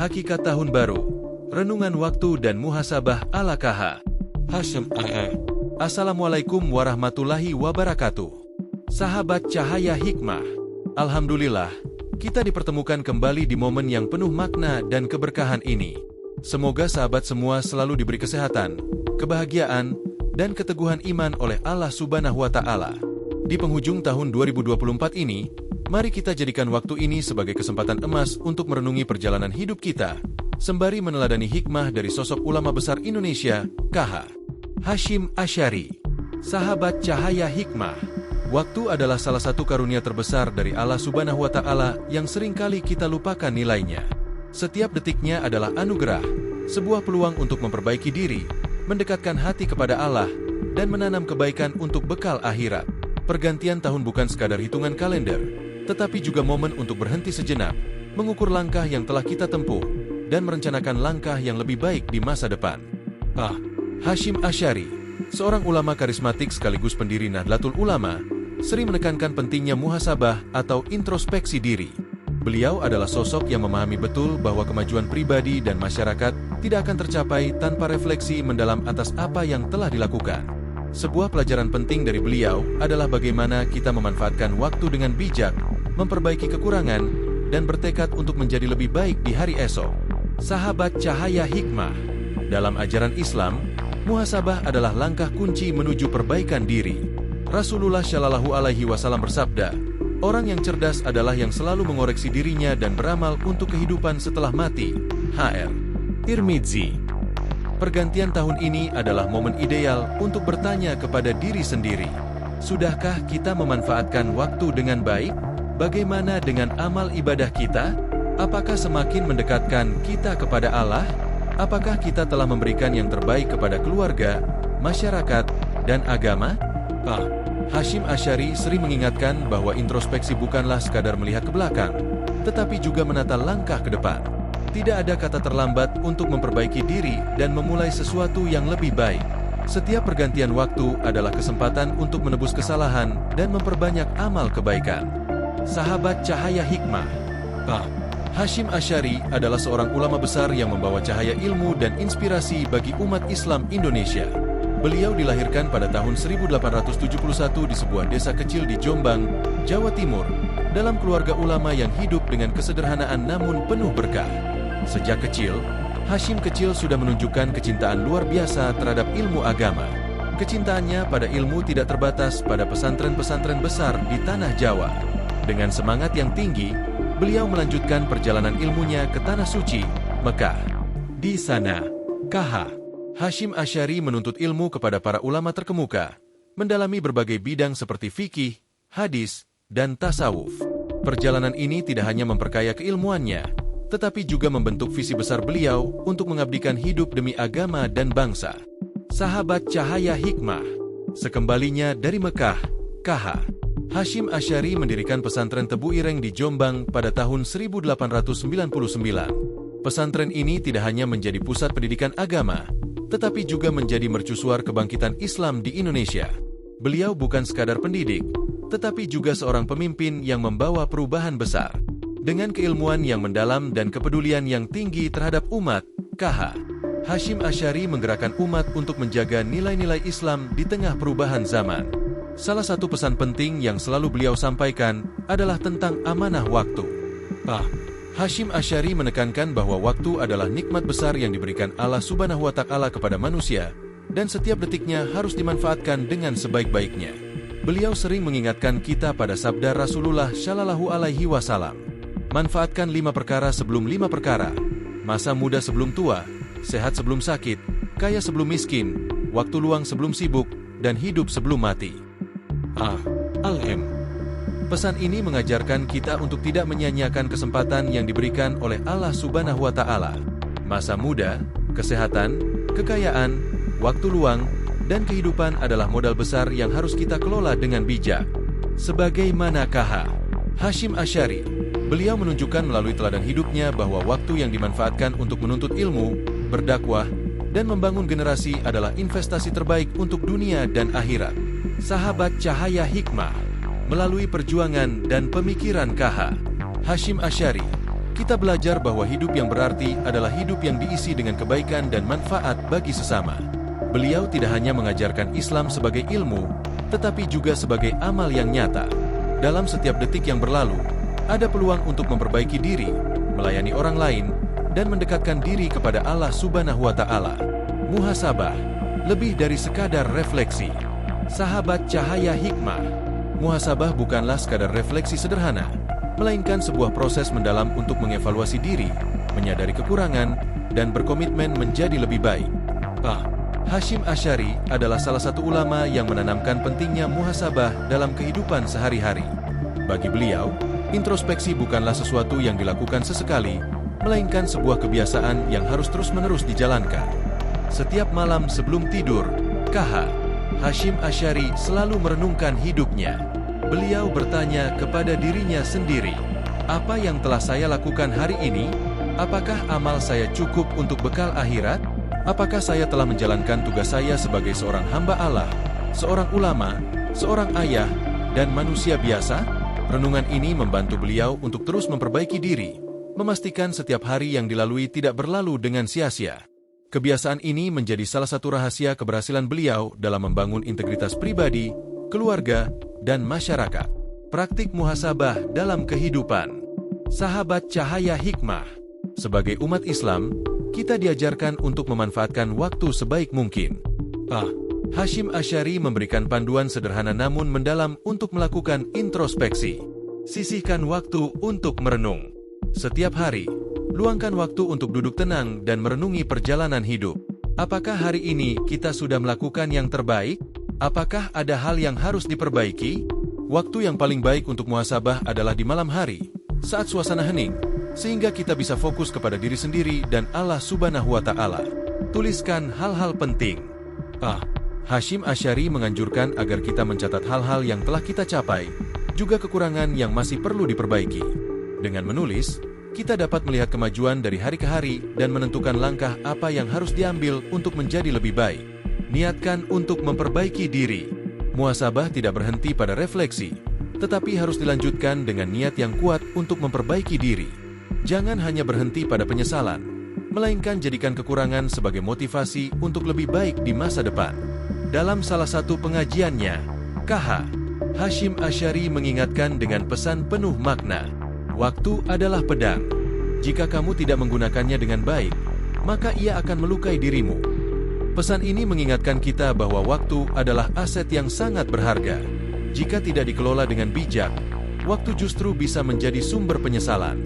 Hakikat Tahun Baru, Renungan Waktu dan Muhasabah ala KH. Hashim Assalamualaikum warahmatullahi wabarakatuh. Sahabat Cahaya Hikmah, Alhamdulillah, kita dipertemukan kembali di momen yang penuh makna dan keberkahan ini. Semoga sahabat semua selalu diberi kesehatan, kebahagiaan, dan keteguhan iman oleh Allah Subhanahu wa Ta'ala. Di penghujung tahun 2024 ini, mari kita jadikan waktu ini sebagai kesempatan emas untuk merenungi perjalanan hidup kita, sembari meneladani hikmah dari sosok ulama besar Indonesia, KH. Hasyim Asy'ari. Sahabat Cahaya Hikmah, waktu adalah salah satu karunia terbesar dari Allah Subhanahu wa Ta'ala yang seringkali kita lupakan nilainya. Setiap detiknya adalah anugerah, sebuah peluang untuk memperbaiki diri, mendekatkan hati kepada Allah, dan menanam kebaikan untuk bekal akhirat. Pergantian tahun bukan sekadar hitungan kalender, tetapi juga momen untuk berhenti sejenak, mengukur langkah yang telah kita tempuh, dan merencanakan langkah yang lebih baik di masa depan. Hasyim Asy'ari, seorang ulama karismatik sekaligus pendiri Nahdlatul Ulama, sering menekankan pentingnya muhasabah atau introspeksi diri. Beliau adalah sosok yang memahami betul bahwa kemajuan pribadi dan masyarakat tidak akan tercapai tanpa refleksi mendalam atas apa yang telah dilakukan. Sebuah pelajaran penting dari beliau adalah bagaimana kita memanfaatkan waktu dengan bijak, memperbaiki kekurangan, dan bertekad untuk menjadi lebih baik di hari esok. Sahabat Cahaya Hikmah, dalam ajaran Islam, muhasabah adalah langkah kunci menuju perbaikan diri. Rasulullah Shallallahu Alaihi Wasallam bersabda, orang yang cerdas adalah yang selalu mengoreksi dirinya dan beramal untuk kehidupan setelah mati. Hr. Tirmidzi. Pergantian tahun ini adalah momen ideal untuk bertanya kepada diri sendiri. Sudahkah kita memanfaatkan waktu dengan baik? Bagaimana dengan amal ibadah kita? Apakah semakin mendekatkan kita kepada Allah? Apakah kita telah memberikan yang terbaik kepada keluarga, masyarakat, dan agama? Hasyim Asy'ari sering mengingatkan bahwa introspeksi bukanlah sekadar melihat ke belakang, tetapi juga menata langkah ke depan. Tidak ada kata terlambat untuk memperbaiki diri dan memulai sesuatu yang lebih baik. Setiap pergantian waktu adalah kesempatan untuk menebus kesalahan dan memperbanyak amal kebaikan. Sahabat Cahaya Hikmah, Hasyim Asy'ari adalah seorang ulama besar yang membawa cahaya ilmu dan inspirasi bagi umat Islam Indonesia. Beliau dilahirkan pada tahun 1871 di sebuah desa kecil di Jombang, Jawa Timur, dalam keluarga ulama yang hidup dengan kesederhanaan namun penuh berkah. Sejak kecil, Hasyim sudah menunjukkan kecintaan luar biasa terhadap ilmu agama. Kecintaannya pada ilmu tidak terbatas pada pesantren-pesantren besar di tanah Jawa. Dengan semangat yang tinggi, beliau melanjutkan perjalanan ilmunya ke Tanah Suci, Mekah. Di sana, KH. Hasyim Asy'ari menuntut ilmu kepada para ulama terkemuka, mendalami berbagai bidang seperti fikih, hadis, dan tasawuf. Perjalanan ini tidak hanya memperkaya keilmuannya, tetapi juga membentuk visi besar beliau untuk mengabdikan hidup demi agama dan bangsa. Sahabat Cahaya Hikmah, sekembalinya dari Mekah, KH. Hasyim Asy'ari mendirikan pesantren Tebu Ireng di Jombang pada tahun 1899. Pesantren ini tidak hanya menjadi pusat pendidikan agama, tetapi juga menjadi mercusuar kebangkitan Islam di Indonesia. Beliau bukan sekadar pendidik, tetapi juga seorang pemimpin yang membawa perubahan besar. Dengan keilmuan yang mendalam dan kepedulian yang tinggi terhadap umat, KH. Hasyim Asy'ari menggerakkan umat untuk menjaga nilai-nilai Islam di tengah perubahan zaman. Salah satu pesan penting yang selalu beliau sampaikan adalah tentang amanah waktu. Hasyim Asy'ari menekankan bahwa waktu adalah nikmat besar yang diberikan Allah Subhanahu wa Ta'ala kepada manusia, dan setiap detiknya harus dimanfaatkan dengan sebaik-baiknya. Beliau sering mengingatkan kita pada sabda Rasulullah Shallallahu Alaihi Wasallam. Manfaatkan 5 perkara sebelum 5 perkara, masa muda sebelum tua, sehat sebelum sakit, kaya sebelum miskin, waktu luang sebelum sibuk, dan hidup sebelum mati. Pesan ini mengajarkan kita untuk tidak menyia-nyiakan kesempatan yang diberikan oleh Allah Subhanahu wa Ta'ala. Masa muda, kesehatan, kekayaan, waktu luang, dan kehidupan adalah modal besar yang harus kita kelola dengan bijak. Sebagaimana KH. Hasyim Asy'ari, beliau menunjukkan melalui teladan hidupnya bahwa waktu yang dimanfaatkan untuk menuntut ilmu, berdakwah, dan membangun generasi adalah investasi terbaik untuk dunia dan akhirat. Sahabat Cahaya Hikmah, melalui perjuangan dan pemikiran KH. Hasyim Asy'ari, kita belajar bahwa hidup yang berarti adalah hidup yang diisi dengan kebaikan dan manfaat bagi sesama. Beliau tidak hanya mengajarkan Islam sebagai ilmu, tetapi juga sebagai amal yang nyata. Dalam setiap detik yang berlalu, ada peluang untuk memperbaiki diri, melayani orang lain, dan mendekatkan diri kepada Allah Subhanahu wa Ta'ala. Muhasabah, lebih dari sekadar refleksi. Sahabat cahaya hikmah, muhasabah bukanlah sekadar refleksi sederhana, melainkan sebuah proses mendalam untuk mengevaluasi diri, menyadari kekurangan, dan berkomitmen menjadi lebih baik. Hasyim Asy'ari adalah salah satu ulama yang menanamkan pentingnya muhasabah dalam kehidupan sehari-hari. Bagi beliau, introspeksi bukanlah sesuatu yang dilakukan sesekali, melainkan sebuah kebiasaan yang harus terus-menerus dijalankan. Setiap malam sebelum tidur, Hasyim Asy'ari selalu merenungkan hidupnya. Beliau bertanya kepada dirinya sendiri, apa yang telah saya lakukan hari ini? Apakah amal saya cukup untuk bekal akhirat? Apakah saya telah menjalankan tugas saya sebagai seorang hamba Allah, seorang ulama, seorang ayah, dan manusia biasa? Renungan ini membantu beliau untuk terus memperbaiki diri, memastikan setiap hari yang dilalui tidak berlalu dengan sia-sia. Kebiasaan ini menjadi salah satu rahasia keberhasilan beliau dalam membangun integritas pribadi, keluarga, dan masyarakat. Praktik muhasabah dalam kehidupan. Sahabat cahaya hikmah, sebagai umat Islam, kita diajarkan untuk memanfaatkan waktu sebaik mungkin. Hasyim Asy'ari memberikan panduan sederhana namun mendalam untuk melakukan introspeksi. Sisihkan waktu untuk merenung. Setiap hari, luangkan waktu untuk duduk tenang dan merenungi perjalanan hidup. Apakah hari ini kita sudah melakukan yang terbaik? Apakah ada hal yang harus diperbaiki? Waktu yang paling baik untuk muhasabah adalah di malam hari, saat suasana hening, sehingga kita bisa fokus kepada diri sendiri dan Allah Subhanahu wa Ta'ala. Tuliskan hal-hal penting. Hasyim Asy'ari menganjurkan agar kita mencatat hal-hal yang telah kita capai, juga kekurangan yang masih perlu diperbaiki. Dengan menulis, kita dapat melihat kemajuan dari hari ke hari dan menentukan langkah apa yang harus diambil untuk menjadi lebih baik. Niatkan untuk memperbaiki diri. Muhasabah tidak berhenti pada refleksi, tetapi harus dilanjutkan dengan niat yang kuat untuk memperbaiki diri. Jangan hanya berhenti pada penyesalan, melainkan jadikan kekurangan sebagai motivasi untuk lebih baik di masa depan. Dalam salah satu pengajiannya, Hasyim Asy'ari mengingatkan dengan pesan penuh makna. Waktu adalah pedang. Jika kamu tidak menggunakannya dengan baik, maka ia akan melukai dirimu. Pesan ini mengingatkan kita bahwa waktu adalah aset yang sangat berharga. Jika tidak dikelola dengan bijak, waktu justru bisa menjadi sumber penyesalan.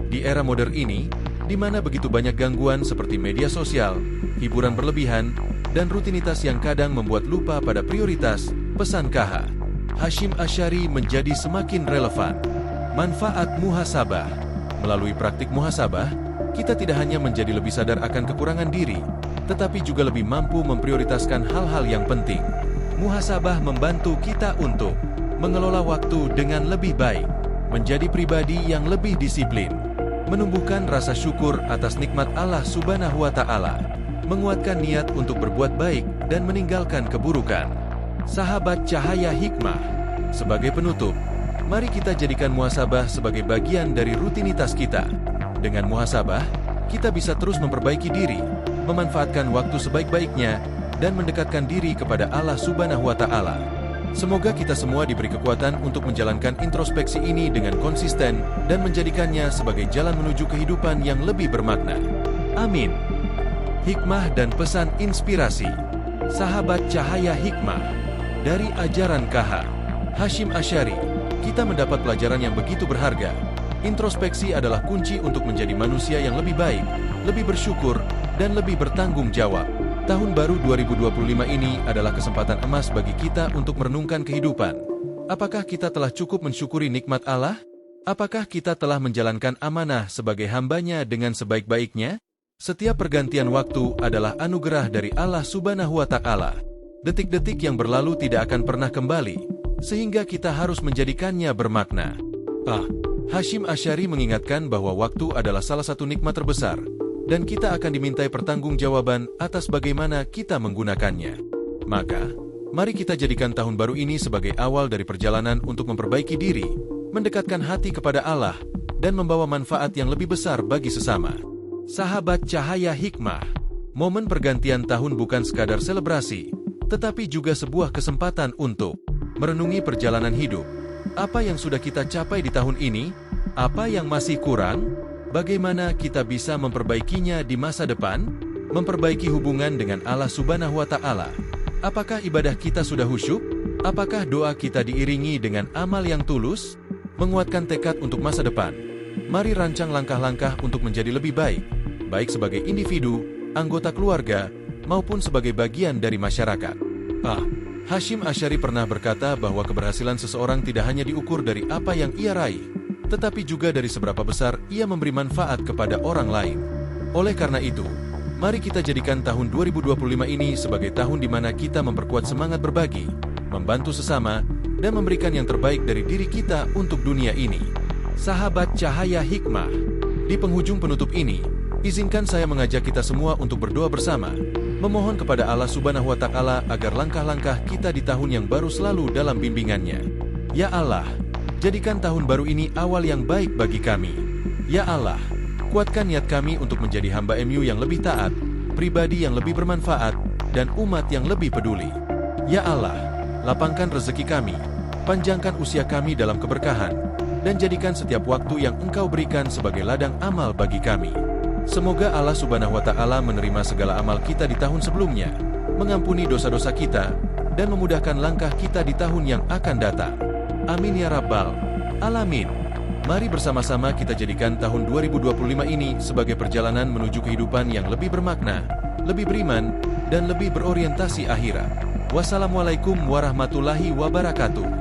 Di era modern ini, di mana begitu banyak gangguan seperti media sosial, hiburan berlebihan, dan rutinitas yang kadang membuat lupa pada prioritas, pesan Hasyim Asy'ari menjadi semakin relevan. Manfaat muhasabah. Melalui praktik muhasabah, kita tidak hanya menjadi lebih sadar akan kekurangan diri, tetapi juga lebih mampu memprioritaskan hal-hal yang penting. Muhasabah membantu kita untuk mengelola waktu dengan lebih baik, menjadi pribadi yang lebih disiplin, menumbuhkan rasa syukur atas nikmat Allah Subhanahu wa Ta'ala, menguatkan niat untuk berbuat baik dan meninggalkan keburukan. Sahabat cahaya hikmah, sebagai penutup, mari kita jadikan muhasabah sebagai bagian dari rutinitas kita. Dengan muhasabah, kita bisa terus memperbaiki diri, memanfaatkan waktu sebaik-baiknya, dan mendekatkan diri kepada Allah Subhanahu wa Ta'ala. Semoga kita semua diberi kekuatan untuk menjalankan introspeksi ini dengan konsisten dan menjadikannya sebagai jalan menuju kehidupan yang lebih bermakna. Amin. Hikmah dan pesan inspirasi. Sahabat cahaya hikmah. Dari ajaran Hasyim Asy'ari, kita mendapat pelajaran yang begitu berharga. Introspeksi adalah kunci untuk menjadi manusia yang lebih baik, lebih bersyukur, dan lebih bertanggung jawab. Tahun baru 2025 ini adalah kesempatan emas bagi kita untuk merenungkan kehidupan. Apakah kita telah cukup mensyukuri nikmat Allah? Apakah kita telah menjalankan amanah sebagai hambanya dengan sebaik-baiknya? Setiap pergantian waktu adalah anugerah dari Allah Subhanahu wa Ta'ala. Detik-detik yang berlalu tidak akan pernah kembali, sehingga kita harus menjadikannya bermakna. Hasyim Asy'ari mengingatkan bahwa waktu adalah salah satu nikmat terbesar, dan kita akan dimintai pertanggungjawaban atas bagaimana kita menggunakannya. Maka, mari kita jadikan tahun baru ini sebagai awal dari perjalanan untuk memperbaiki diri, mendekatkan hati kepada Allah, dan membawa manfaat yang lebih besar bagi sesama. Sahabat Cahaya Hikmah, momen pergantian tahun bukan sekadar selebrasi, tetapi juga sebuah kesempatan untuk merenungi perjalanan hidup. Apa yang sudah kita capai di tahun ini? Apa yang masih kurang? Bagaimana kita bisa memperbaikinya di masa depan? Memperbaiki hubungan dengan Allah Subhanahu wa Ta'ala. Apakah ibadah kita sudah khusyuk? Apakah doa kita diiringi dengan amal yang tulus? Menguatkan tekad untuk masa depan. Mari rancang langkah-langkah untuk menjadi lebih baik, baik sebagai individu, anggota keluarga, maupun sebagai bagian dari masyarakat. Hasyim Asy'ari pernah berkata bahwa keberhasilan seseorang tidak hanya diukur dari apa yang ia raih, tetapi juga dari seberapa besar ia memberi manfaat kepada orang lain. Oleh karena itu, mari kita jadikan tahun 2025 ini sebagai tahun di mana kita memperkuat semangat berbagi, membantu sesama, dan memberikan yang terbaik dari diri kita untuk dunia ini. Sahabat Cahaya Hikmah, di penghujung penutup ini, izinkan saya mengajak kita semua untuk berdoa bersama, memohon kepada Allah Subhanahu wa Ta'ala agar langkah-langkah kita di tahun yang baru selalu dalam bimbingannya. Ya Allah, jadikan tahun baru ini awal yang baik bagi kami. Ya Allah, kuatkan niat kami untuk menjadi hamba MU yang lebih taat, pribadi yang lebih bermanfaat, dan umat yang lebih peduli. Ya Allah, lapangkan rezeki kami, panjangkan usia kami dalam keberkahan, dan jadikan setiap waktu yang Engkau berikan sebagai ladang amal bagi kami. Semoga Allah Subhanahu wa Ta'ala menerima segala amal kita di tahun sebelumnya, mengampuni dosa-dosa kita, dan memudahkan langkah kita di tahun yang akan datang. Amin ya Rabbal Alamin. Mari bersama-sama kita jadikan tahun 2025 ini sebagai perjalanan menuju kehidupan yang lebih bermakna, lebih beriman, dan lebih berorientasi akhirat. Wassalamualaikum warahmatullahi wabarakatuh.